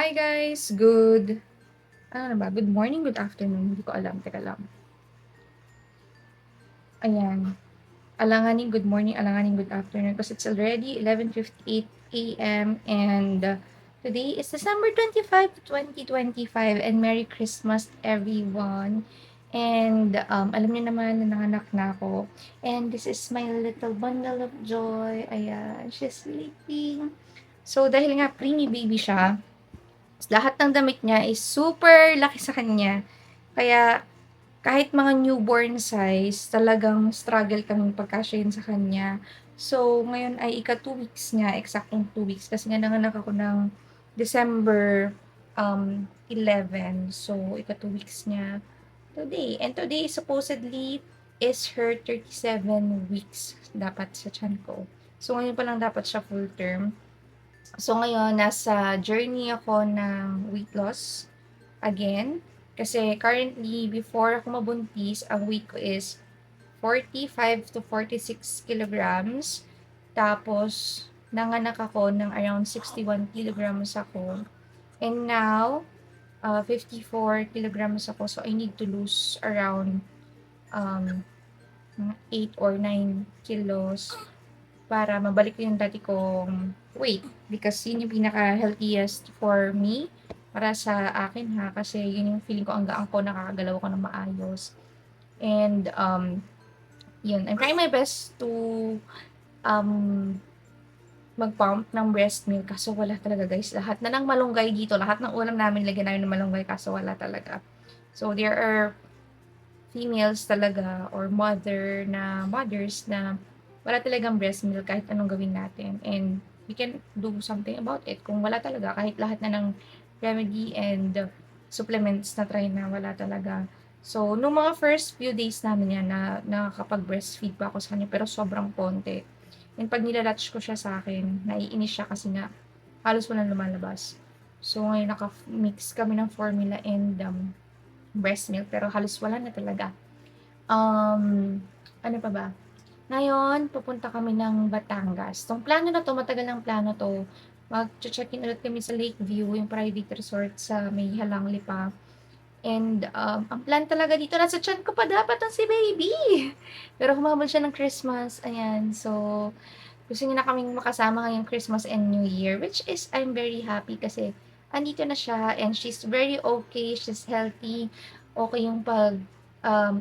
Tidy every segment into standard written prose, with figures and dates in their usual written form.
Hi guys! Good morning, good afternoon, hindi ko alam, teka lang. Ayan, good morning, alanganin, good afternoon, because it's already 11:58 AM and today is December 25, 2025 and Merry Christmas everyone. And alam niyo naman na nanganak na ako. And this is my little bundle of joy. Ayan, she's sleeping. So dahil nga preemie baby siya, lahat ng damit niya is super laki sa kanya. Kaya kahit mga newborn size, talagang struggle kaming pagkasyahin sa kanya. So, ngayon ay ika 2 weeks niya, eksaktong 2 weeks kasi nga nanganak ako ng December 11. So, ika 2 weeks niya today. And today supposedly is her 37 weeks dapat sa tiyan ko. So, ngayon pa lang dapat siya full term. So, ngayon nasa journey ako ng weight loss again. Kasi currently, before ako mabuntis, ang weight ko is 45 to 46 kilograms. Tapos, nanganak ako ng around 61 kilograms ako. And now, 54 kilograms ako. So, I need to lose around um, 8 or 9 kilos para mabalik ko yung dati kong weight. Because yun yung pinaka-healthiest for me para sa akin ha. Kasi yun yung feeling ko ang gaan ko, nakakagalaw ko ng maayos. And yun, I'm trying my best to um, mag-pump ng breast milk. Kaso wala talaga guys. Lahat na ng malunggay dito, lahat ng ulam namin, lagyan namin ng malunggay. Kaso wala talaga. So there are females talaga or mothers na wala talagang breast milk kahit anong gawin natin. And we can do something about it. Kung wala talaga, kahit lahat na ng remedy and supplements na try na, wala talaga. So, nung mga first few days namin yan, nakakapag-breastfeed pa ako sa kanya, pero sobrang konti. And pag nilalatch ko siya sa akin, naiinis siya kasi nga, halos walang lumalabas. So, ngayon naka-mix kami ng formula and breast milk, pero halos wala na talaga. Ano pa ba? Ngayon, pupunta kami ng Batangas. Tong plano na 'to, matagal ng plano 'to. Magche-check-in ulit kami sa Lakeview, yung private resort sa may Halangli pa. And, ang plan talaga dito, nasa tiyan ko pa dapat ang si baby. Pero humabol siya ng Christmas, ayan. So, gusto niya na kaming makasama ngayong Christmas and New Year, which is I'm very happy kasi andito na siya and she's very okay, she's healthy. Okay yung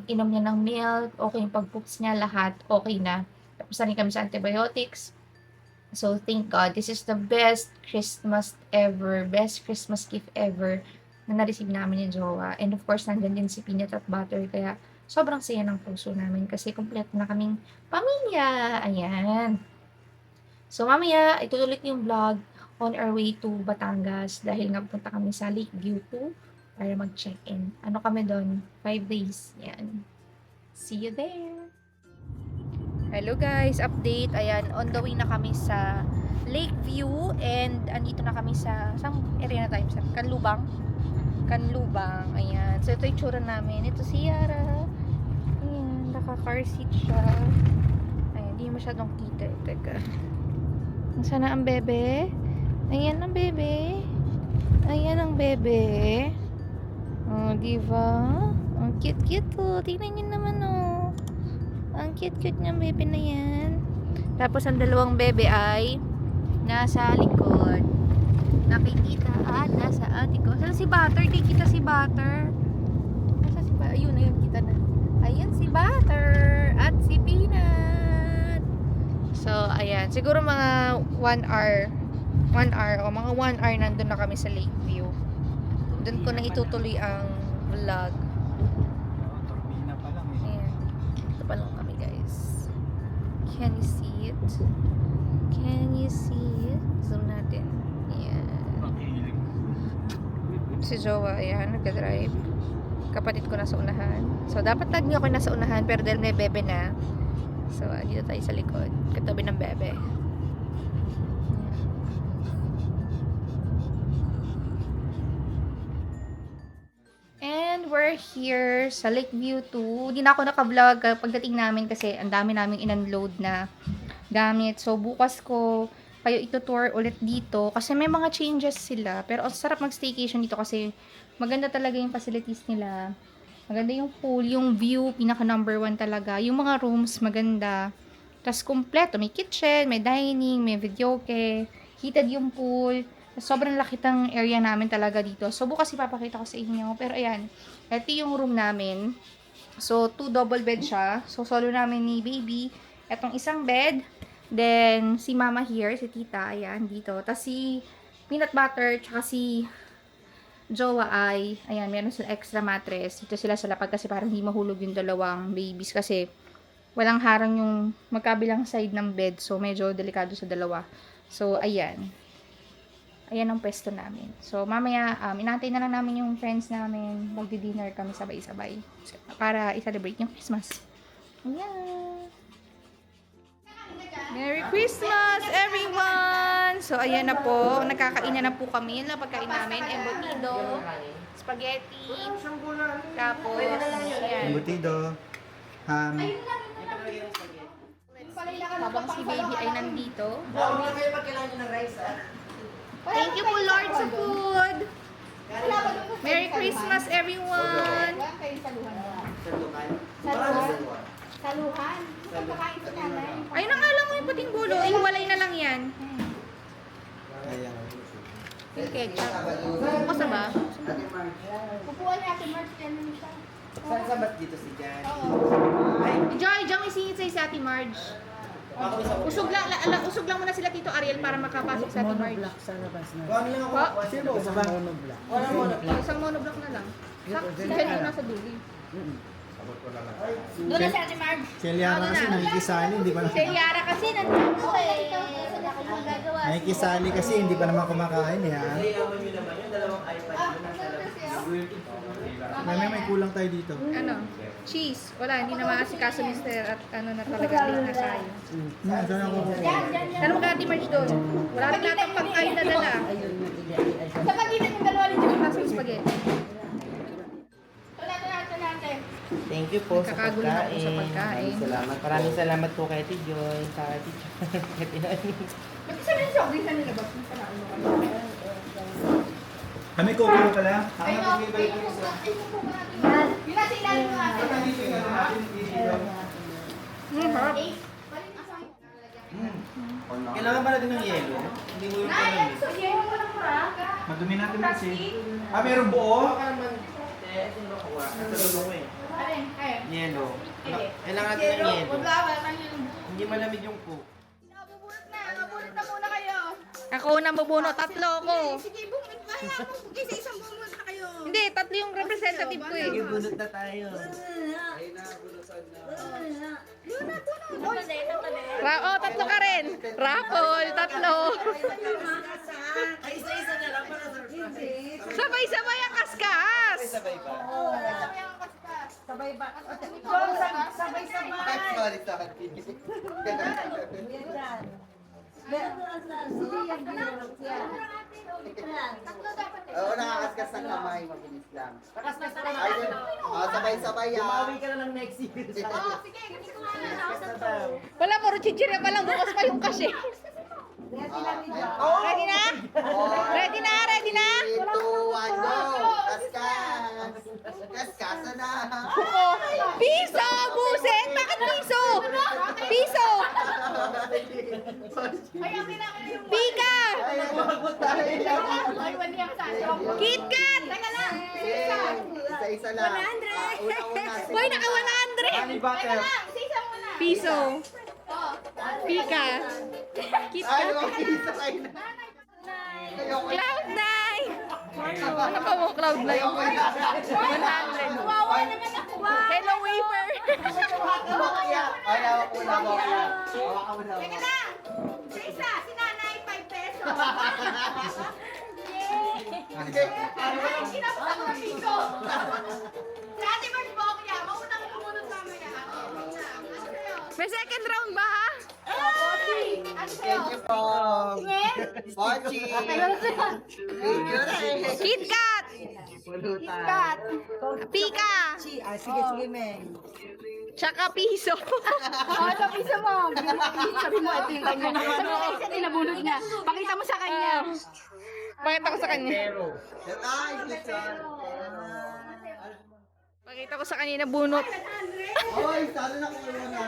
inom niya ng milk, okay yung pag-poops niya, lahat okay na. Tapos na rin kami sa antibiotics. So, thank God. This is the best Christmas ever, best Christmas gift ever na na-receive namin ni Jowa. And of course, nandun din si Peanut at Butter. Kaya, sobrang saya ng puso namin kasi kompleto na kaming pamilya. Ayan. So, mamaya, itutuloy ko yung vlog on our way to Batangas dahil nga punta kami sa Lakeview 2 para mag-check-in. Ano kami doon? 5 days. Yan. See you there! Hello guys, update. Ayan, on the way na kami sa Lakeview and andito na kami sa area na tayo? Sa Kanlubang. Kanlubang. Ayan. So, ito yung tsura namin. Ito si Yara. Ayan, naka-car seat siya. Ayan, hindi masyadong kita. Teka. Sana ang bebe? Ayan ang bebe. Ayan ang bebe. Oh, diba? Ang cute-cute to. Tingnan nyo naman oh. Ang cute-cute niyang bebe na yan. Tapos ang dalawang bebe ay nasa likod. Nakikita at nasa ate ko. Saan si Butter? Di kita si Butter. Nasa si Butter? Ayun, kita na. Ayan si Butter. At si Peanut. So, ayan. Siguro mga 1 hour. 1 hour o mga 1 hour nandun na kami sa Lakeview. Doon ko na itutuloy ang vlog. Turbina pa lang eh. Ayan. Ito pa lang kami guys. Can you see it? Can you see it? Zoom natin. Ayan. Makilig. Si Jowa, ayan, nagdadrive. Kapatid ko nasa unahan. So, dapat lagi ako nasa unahan pero dahil may bebe na. So, dito tayo sa likod. Katabi ng bebe. And we're here sa Lakeview 2. Hindi na ako naka-vlog pagdating namin kasi ang dami naming in-unload na gamit. So, bukas ko kayo itutour ulit dito kasi may mga changes sila. Pero ang sarap mag-staycation dito kasi maganda talaga yung facilities nila. Maganda yung pool, yung view, pinaka number 1 talaga. Yung mga rooms, maganda. Tapos kumpleto, may kitchen, may dining, may videoke, heated yung pool. Tas sobrang laki ng area namin talaga dito. So bukas ipapakita ko sa inyo. Pero ayan, ito yung room namin. So 2 double bed siya. So solo namin ni baby. Etong isang bed. Then si mama here, si tita, ayan, dito. Tapos si peanut butter, tsaka si jowa ay, ayan, meron sila extra mattress. Dito sila sa lapag kasi parang hindi mahulog yung dalawang babies kasi walang harang yung magkabilang side ng bed. So, medyo delikado sa dalawa. So, ayan. Ayan ang pwesto namin. So, mamaya, inantay na lang namin yung friends namin. Magdi-dinner kami sabay-sabay. Para i-celebrate yung Christmas. Ayan. Merry Christmas, everyone! So, ayan na po. Nagkakainan na po kami. Yan lang pagkain namin. Embutido, spaghetti, tapos, ayan. Embutido. Habang si baby ay nandito. Thank you po, Lord, sa food! Merry Christmas, everyone! Saluhan. Pagkakain sa nanay. Ayun ang alam mo yung puting bulo. Ihiwalay na lang yan. Yung ketchup. Basta ba? Pupuan niya si Mark. Yan naman siya. Saan sa ba't dito si Jan? Joy, Joy, isingit sa'yo si Ate Marge. Usog lang muna sila Tito Ariel para makapasok sa Ate Marge. Kung ano lang ako. Pa? Sino ba? Isa ba? Walang monoblock. Isang monoblock na lang. Si Jen yung nasa dulo. Doon na si Ate Mark. Si Eliara kasi nakikisali, hindi pa Si Yara kasi nandito eh. nakikisali kasi hindi pa naman kumakain eh. Ha? Ay, yaman nyo naman yung dalawang iPad Ah, yun nasa labas. May kulang tayo dito. Ano? Cheese. Wala, hindi na maasikaso mister at ano na talaga late na tayo. Saan ako kukuha? Tanong ka Ate Marge doon. Wala rin natang pagkain na dala. Sa pagitan yung dalawa ni Jun. Nasa spaghetti. Wala na natin. Thank you po sa Nagkakagulo na po pagkain. sa pagkain. Maraming salamat po kay Ate Joy. Sa Ate Joy. Kay Tinani. Ba't isa rin siya? Bisa nila ba? Kami kukuha ka lang. Ay, no. Ay, yung nasa ilalim mo ate. Harap. Balik asang. Kailangan ba natin ng yelo? Hindi mo yung Nay, panamit. so yun mo lang mura. Madumi natin kasi. Meron buo? Baka naman, sino kuha? Natulog ko eh. Ayun, ayun. Yelo. Kailangan natin ng yelo. Wala kang yun. Hindi malamig yung cook. Nabubulot na. Nabubulot na muna kayo. Ako na mabuno, tatlo ko. Sige, bumit. Kaya mo. Isa isang bumulot na kayo. Hindi, tatlo yung representative ko eh. Sige, bunot na tayo. Tatlo ka rin. Raffle, tatlo. Ay, isa-isa na lang para surprise. Sabay-sabay ang kaskas. Sabay ba? Sabay ba? Sabay, sorry, sorry. Oo, nakakaskas ng kamay, mabilis lang. Nakaskas na Ayun, sabay-sabay Bumawi ah. ka na lang next year. Sige, ganito nga na. Nakaskas na daw. Wala, puro chichirya pa lang. Bukas pa yung kasi. Oh! Ready na? Ready na? Ready na? 3, 2, 1, go! Kaskas! Kaskasa na! Piso! Buset! Bakit piso? Piso! Ay, ang kailangan yung Pika! Ay, wag tayo. Ay, wali ang sasyo. KitKat! Teka lang. Isa-isa lang. 100! Una-una. Boy, naka 100! Teka lang. Isa muna. Piso. Oh. Pika. Ay, KitKat. wag isa kayo na. Ayoko na. Cloud9! Ano ka mo, Cloud9? 100. Kawawa naman ako. Hello, Wafer! Ay, hawak mo na mo. Hawak mo na mo. Teka lang. Isa, si nanay, 5 pesos. Ay, kinapos ako ng piso. Si Ate Marge ba ako yan? Maunang kumunod mamaya. Ano sa'yo? May second round ba, ha? Ano sa'yo? Thank you po. Pochi. Thank you. KitKat! Pulutan. Kat. Pika. Sige, sige, Meng. Tsaka piso. Sa piso mo. Sabi mo, ito yung kanya. Sabi mo, isa nilabunod niya. Pakita mo sa kanya. Pakita ko sa kanya. Ay, picture. Pakita ko sa kanya na bunot. Oy, sana na kung ano na.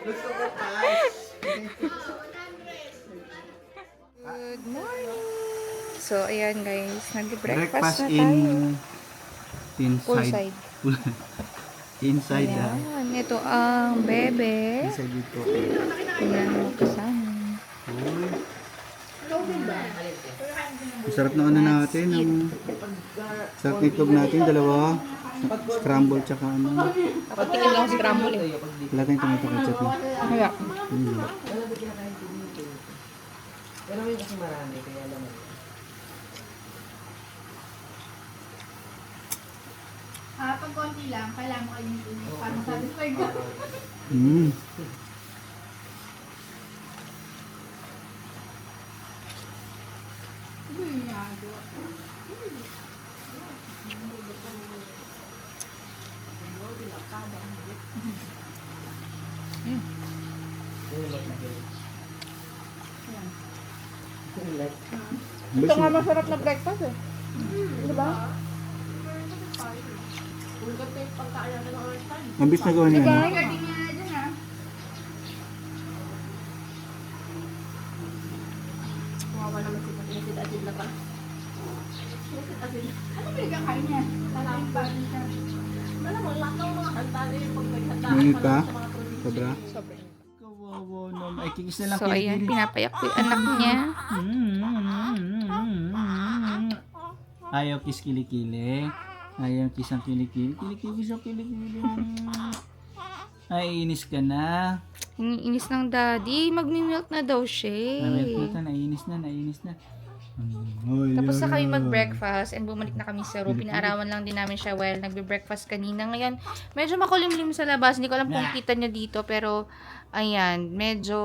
Gusto ko pa. Good morning. So, ayan guys. Breakfast Nag-breakfast na tayo. inside. Poolside. Inside Ayan. Ito ang bebe. Inside dito. Tingnan mo kasama. Uy. Masarap na ano natin. Ang sarap ng itlog natin. Dalawa. Scramble tsaka ano. Patikim lang si Crumble eh. Wala tayong tomato ketchup mo. Kaya. Pero may kasi marami, kaya alam mo. Pag konti lang, kailangan mo kayong tuloy. Para masatisfied ka. Mm. Ito nga masarap na breakfast eh. Diba? Mabis na gawa niya. Diba? ano? Regarding niya na dyan ha. Kawawa naman si Pati si Asid na pa. Ano pinagkakain niya? Talagang bagay siya. Alam mo, lahat ng mga kantado yung pag naghanda Mainit pa? sa mga produce. Sobra? Sobrang. Kawawa naman. Ay, kikis na lang. So, ayan. Pinapayak ko yung anak niya. Ayaw kiss kilikili. Ayaw kiss ang kilikili. Kilikili sa kilikili. Ay, inis ka na. Iniinis ng daddy. Magmi-milk na daw siya. Nainis na, nainis na, nainis na. Tapos na kami mag-breakfast and bumalik na kami sa room. Pinaarawan lang din namin siya while nagbe-breakfast kanina. Ngayon, medyo makulimlim sa labas. Hindi ko alam kung kita niyo dito pero ayan, medyo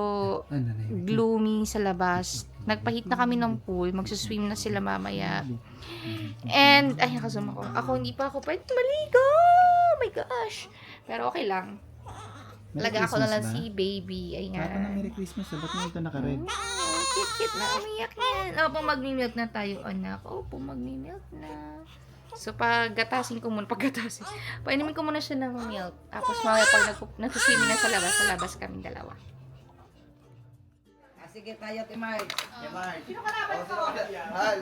gloomy sa labas. Nagpahit na kami ng pool. Magsiswim na sila mamaya. And, ay, nakasama ko. Hindi pa ako pwede maligo. Oh my gosh. Pero okay lang. Talaga ako na lang si baby. Papa na Ayan. Merry Christmas. Ba't mo ito naka-red? Oh, cute na umiyak yan. Opo, magmi-milk na tayo, anak. Opo, magmi-milk na. So, paggatasin ko muna, painumin ko muna siya ng milk. Tapos, mamaya pag nagsuswimming na sa labas kami dalawa. Sige, tayo, Timay. Sino kalaban ko?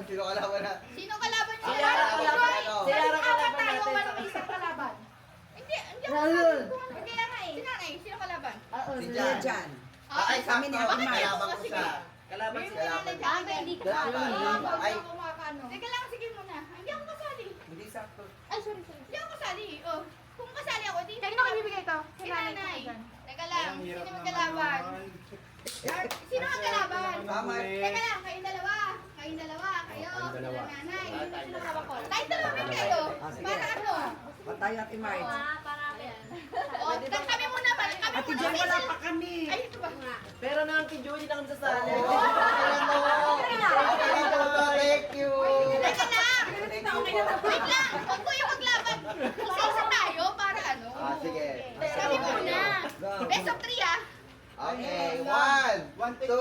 Sino kalaban na? Sino kalaban niya? Si Yara kalaban. Si Yara kalaban tayo, natin. walang isang kalaban. Hindi ako Rahul. Hindi nga eh. Si nanay, sino kalaban? Oo, Si si Jan. Jan. Ay, Kami ni sakto. Ate Mar. Kalaban ko siya. Kalaban Hindi si mo nanay dyan. Hindi ko Kalaban. Ay. kumakano. Teka lang, sige muna. Hindi ako kasali. Hindi sakto. Ay, sorry. Hindi ako kasali. Oh. Kung kasali ako, di. Sino ka bibigay ito? Si nanay. Teka lang, sino magkalaban? Sino ang kalaban? Tama. Teka lang, kayong dalawa. Kayo. Sila nanay. Sino hawak ko? Tayo dalawa kayo. Para ano? Tayo, Ate Mar. O, kami muna ba? Kami Ate muna. Jan, wala pa kami. Ay, ito ba? Pero na ang Joey na kami sasali. Thank you. Teka lang. Wait lang. Huwag ko yung maglaban. Isa tayo para ano? Sige. Kami muna. Best of 3 ah. Okay, 1, 2.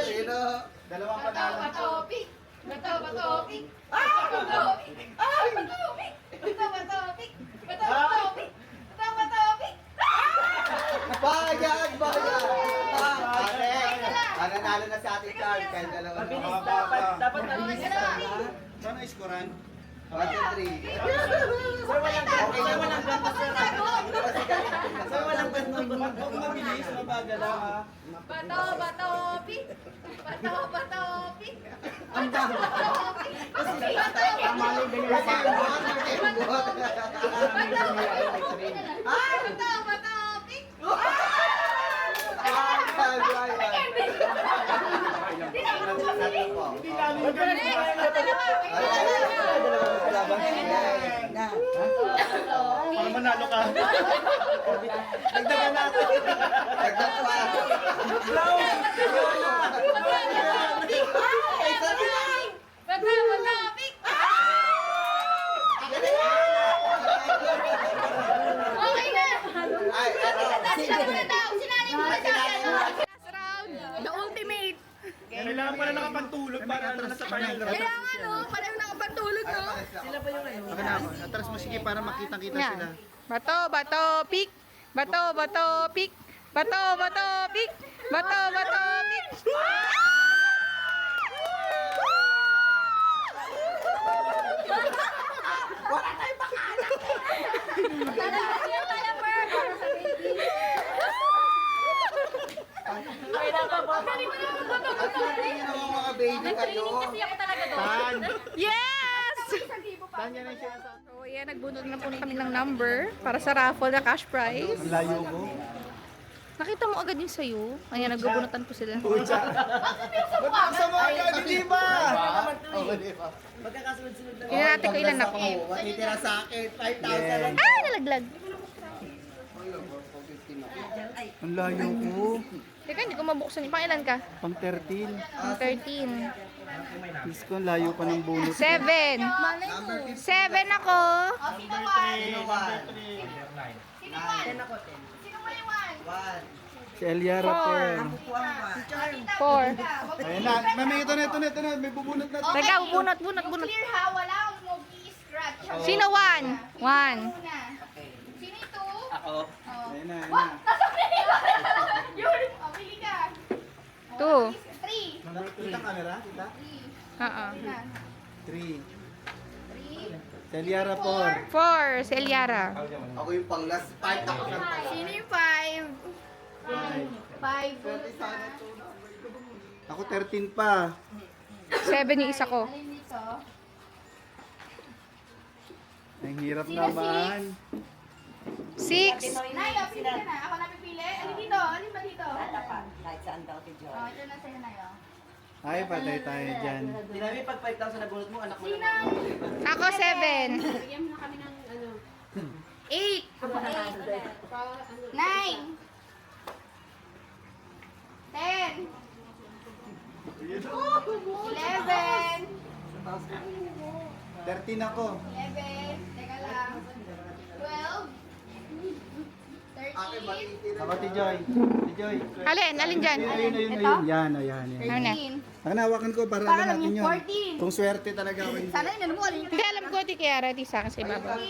Sino? Dalawang Bato-batopik. Bato-batopik. Bato-batopik. Bato-batopik. Bato-batopik. Bato-batopik. Bato-batopik. Bayad! Nanalo na sa ating card. Kaya dalawa na. Mabilis dapat mabilis na. Sana iskoran? 1, 2, 3. Sir, walang Okay na, walang ganto, sir. Sir, walang ganto. Huwag mabilis, mabagal lang ha. Bato-batopik. Bato-batopik. Ang dami. Bato-batopik. Bato-batopik. Para manalo ka. Dagdagan natin. Dagdag pa. Ay, sabi na. Pick! Okay na! Ay, ano? Siya muna daw! Sinanay muna daw! Last round! The ultimate! Kailangan pala nakapagtulog para nasa final round. Kailangan no? Pareho nakapagtulog no? Sila pa yung ano? Atras mo sige para makitang-kita Yan. sila. Bato, bato, pick! Bato, bato, pick! Bato, bato, pick! Bato, bato, pick! Ano mga baby kayo? Tan! Yes! Tan yan ang siya sa... So, ayan, nagbunod na po kami ng number para sa raffle na cash prize. Ang layo ko. Nakita mo agad yung sayo. Ayan, nagbubunutan po sila. Ba't kasama agad? Hindi ba? Oo, di ba? Magkakasunod-sunod na. Tingnan natin kung ilan ako. Matitira sa akin, 5,000. Ah, nalaglag. Ang layo ko. Teka, hindi ko mabuksan. Pang ilan ka? Pang 13. Pang 13. Diyos ko, ang layo pa ng bonus. 7. 7 ako. Sino one? Ten ako, ten. One. Si Eliara Per. Kuha Four. ba? 4. Ayun na. May ito na. May bubunot na. Teka, bunot. Clear ha, wala akong mag-i-scratch. Sino 1? 1. Sino ito? Ako. Ayun na. Yun! O, pili ka. 2. 3. Kita camera? Kita? Oo. 3. 3. Si Eliara Per. 4. Si Eliara. Ako yung pang last 5 ako ng Sino yung 5? 5. Ako 13 pa. 7 yung isa ko. Alin dito? Ang hirap naman. 6. Nayo, pili ka na. Ako napipili. Alin dito? Alin ba dito? Kahit saan daw kay Joy. O, ito na sa'yo, Nayo. Ay, patay tayo dyan. Hindi namin pag 5,000 na bunot mo, anak mo Sino? lang. Ako 7. Bigyan mo na kami ng ano. 8. 9. 10. 11. 13 ako. 11. Teka lang. 12. 13. Ako si Joy. Si Joy. Alin dyan? Ayun. Yan. Ano na? 13. Ang nawakan ko para Para alam lang natin yung yun. 14. Kung swerte talaga ako yun. Sana yun, ano mo, alin yung Hindi, alam ko, Ate Kiara, di sa akin sa ibabaw.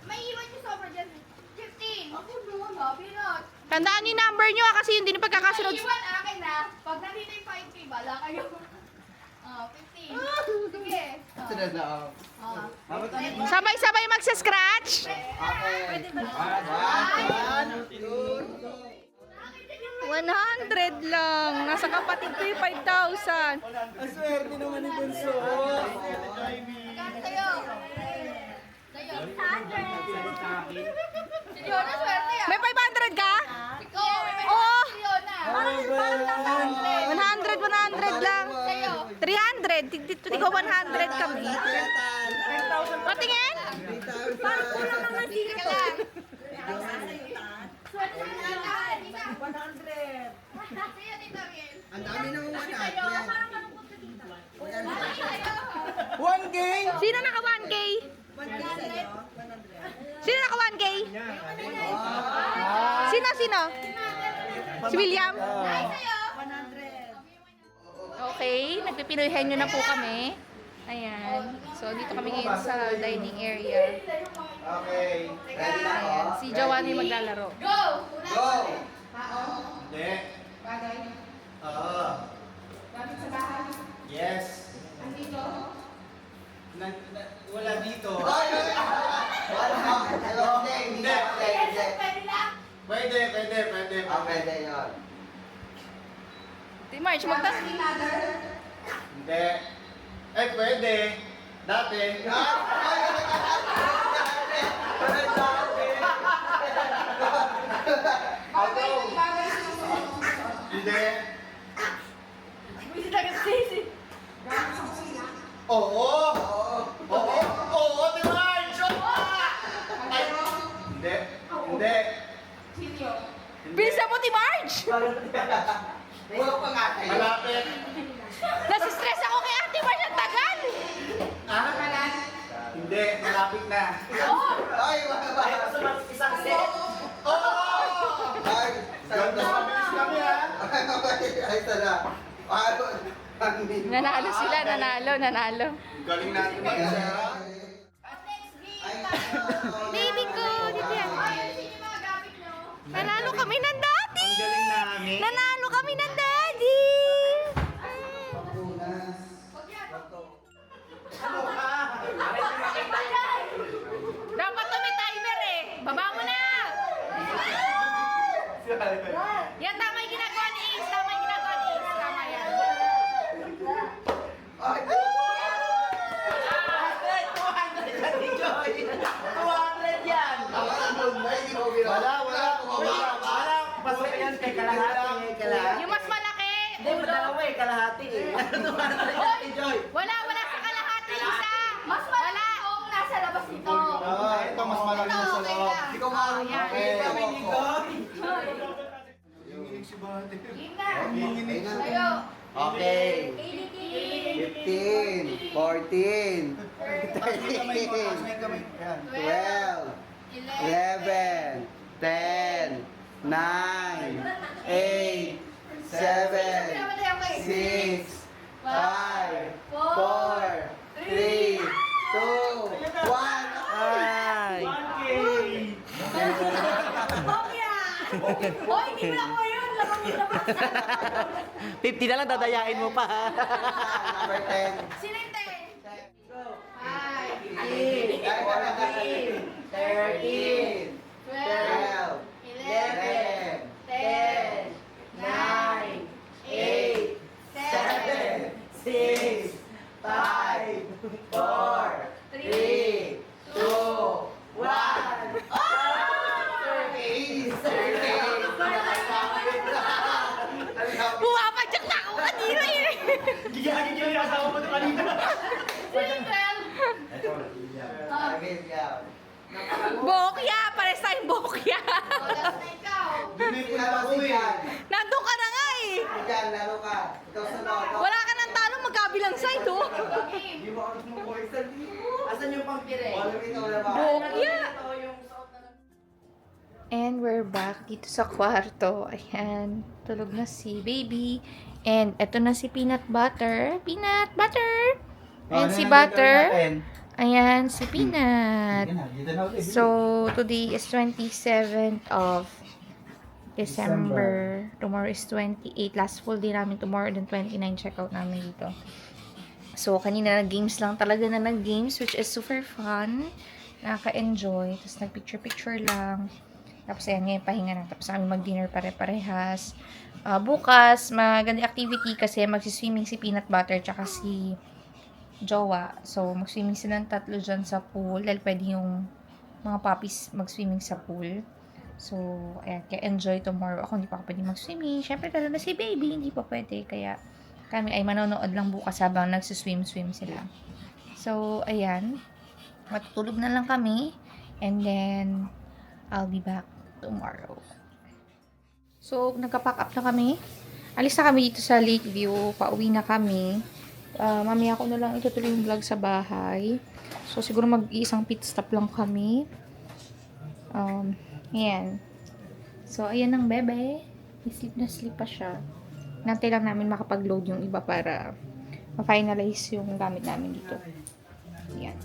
May iwan yung sobra dyan. 15. Ako doon, ha? Pinot. Tandaan yung number nyo kasi yun din yung pagkakasunod. May iwan akin na. Pag nandito yung 5K, bala kayo. 15. Sige. Sabay-sabay magsa-scratch. Okay. 100 lang. Nasa kapatid ko yung 5,000. Ang swerte naman ni Bunso. Magkano sa'yo? Sa'yo. 600. Si Leona, swerte ah. May 500 ka? Ikaw, may Oo. si Leona. 100 lang. Sa'yo. 300. Ikaw 100 kami. Patingin? Teka lang. Swerte sa Leona. 100. Sa'yo, Tita Riel. Ang dami nang Sa'yo, 100. parang malungkot ka dito. Sa'yo. 1K! Sino naka 1K? 1K sa'yo. 100. Sino naka 1K? Sino? Si William? Ay, sa'yo. 100. Okay, nagpipinoyhen nyo na po kami. Ayan. So, dito kami ngayon sa dining area. Okay. Ready na ako? Si Joanne yung maglalaro. Go! Go! Hindi. Oo. Yes. Wala dito. Hindi. Pwede lang. Pwede. Pwede yun. Si March, magtas... Hindi. Eh, pwede. Dati. Hindi. Oo. Oo, di ba? Ay, hindi. Bisa mo, ti March! Wala pa nga kayo. Malapit. Nasistress ako kay Ate Uli, malapit na. Ay, wala. Isang set. Ay, Ganda sa bilis kami ha. ay, sana. Ay, Nanalo sila, nanalo. Galing natin mag-isa. Baby ko, dito yan. Ayusin yung mga gamit nyo. Nanalo kami ng daddy! Ang galing namin. Nanalo kami ng daddy! Dapat to may timer eh. Baba mo na! Yan, tama yung ginagawa ni Ace. Tama yung ginagawa ni Ace. Tama yan. Wala. Pasok yan kay kalahati. Yung mas malaki, Hindi, madalawa eh, kalahati eh. 200 Joy. wala sa kalahati isa. Mas malaki itong nasa labas nito. Ito mas malaki na sa loob. Hindi ko marunong. Okay. Kami ni Goy. Yung inig si Bate. Game na. Inig. Tayo. Okay. Katie. 15, 14, May kamay. 13, Ayan. 12, 11, 10, 9, 8, 7, 6, 5, 4, 3, 2, 1. Ay. 50 na lang, dadayain mo pa. Number 10. Sino yung 10? 13, 12, 11, 10, 9, 8, 7, 6, 5, 4, 3, 2, 1. Bumapadyak na ako kanina eh. Gigagin yung asawa mo ito kanina. Sino yung 12? Bokya! Pares tayong bokya! Last na ikaw. Doon yung punta ko eh. Nandun ka na nga eh! Diyan, laro ka. Ikaw sunod. Wala ka ng talo, magkabilang side oh! Game. Asan yung pampire? Bokya! And we're back dito sa kwarto. Ayan, tulog na si baby. And eto na si Peanut Butter. Peanut Butter! Ayan si Butter. Ayan si Peanut. So, today is 27th of December. Tomorrow is 28. Last full day namin tomorrow. Then 29 checkout namin dito. So, kanina nag-games lang talaga na nag-games, which is super fun. Nakaka-enjoy. Tapos nag-picture-picture lang. Tapos ayan, ngayon pahinga na. Tapos kami mag-dinner pare-parehas. Bukas, maganda activity kasi magsiswimming si Peanut Butter tsaka si Jowa. So, mag-swimming silang tatlo dyan sa pool. Dahil pwede yung mga puppies mag-swimming sa pool. So, ayan, kaya enjoy tomorrow. Ako hindi pa ako pwede mag-swimming. Siyempre, talaga si baby, hindi pa pwede. Kaya, kami ay manonood lang bukas habang nagsiswim-swim sila. So, ayan. Matutulog na lang kami. And then, I'll be back tomorrow. So, nagka-pack up na kami. Alis na kami dito sa Lakeview. Pauwi na kami. Mamaya ko na lang itutuloy yung vlog sa bahay. So, siguro mag-iisang pit stop lang kami. Ayan. So, ayan ang bebe. Sleep na sleep pa siya. Nantay lang namin makapag-load yung iba para ma-finalize yung gamit namin dito. Ayan.